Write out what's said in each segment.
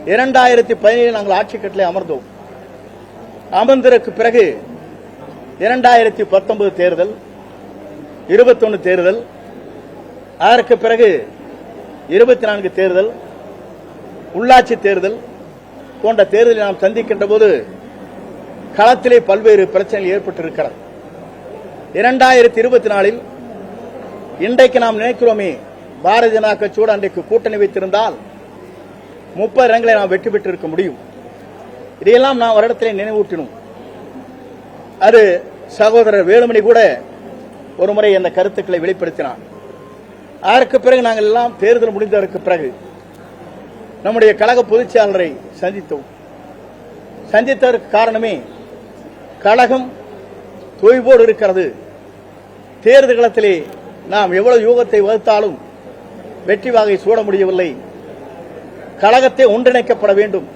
2017 நாங்கள் ஆட்சி கட்டிலே அமர்ந்தோம். அமர்ந்ததற்கு பிறகு 2019 தேர்தல், 21 தேர்தல், அதற்கு பிறகு 24 தேர்தல், உள்ளாட்சி தேர்தல் போன்ற தேர்தலை நாம் சந்திக்கின்ற போது களத்திலே பல்வேறு பிரச்சனைகள் ஏற்பட்டிருக்கிறது. 2024 இன்றைக்கு நாம் நினைக்கிறோமே, பாரதிய ஜனதா கட்சியோடு அன்றைக்கு கூட்டணி வைத்திருந்தால் 30 இடங்களை நாம் வெற்றி பெற்றிருக்க முடியும். இதையெல்லாம் நாம் வருடத்திலே நினைவூட்டினோம். அது சகோதரர் வேலுமணி கூட ஒரு முறை அந்த கருத்துக்களை வெளிப்படுத்தினார். அதற்கு பிறகு நாங்கள் எல்லாம் தேர்தல் முடிந்ததற்கு பிறகு நம்முடைய கழக பொதுச் செயலாளரை சந்தித்தோம். சந்தித்ததற்கு காரணமே, கழகம் தொய்வோடு இருக்கிறது. தேர்தல் களத்திலே நாம் எவ்வளவு யூகத்தை வகுத்தாலும் வெற்றி வாகை சூட முடியவில்லை. கழகத்தை ஒன்றிணைக்கப்பட வேண்டும்,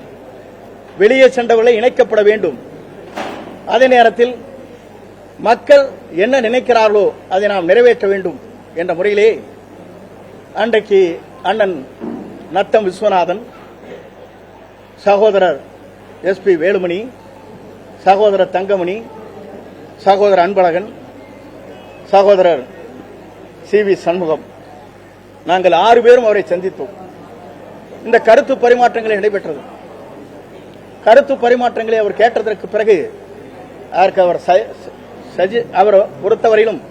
வெளியே சென்றவர்களை இணைக்கப்பட வேண்டும். அதே நேரத்தில் மக்கள் என்ன நினைக்கிறார்களோ அதை நாம் நிறைவேற்ற வேண்டும் என்ற முறையிலே அன்றைக்கு அண்ணன் நத்தம் விஸ்வநாதன், சகோதரர் SP வேலுமணி, சகோதரர் தங்கமணி, சகோதரர் அன்பழகன், சகோதரர் CV சண்முகம், நாங்கள் 6 பேரும் அவரை சந்தித்தோம். இந்த கருத்து பரிமாற்றங்களை நடைபெற்றது. கருத்து பரிமாற்றங்களை அவர் கேட்டதற்கு பிறகு அதற்கு அவர் பொறுத்தவரையிலும்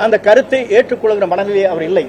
அந்த கருத்தை ஏற்றுக்கொள்கிற மனநிலையே அவர் இல்லை.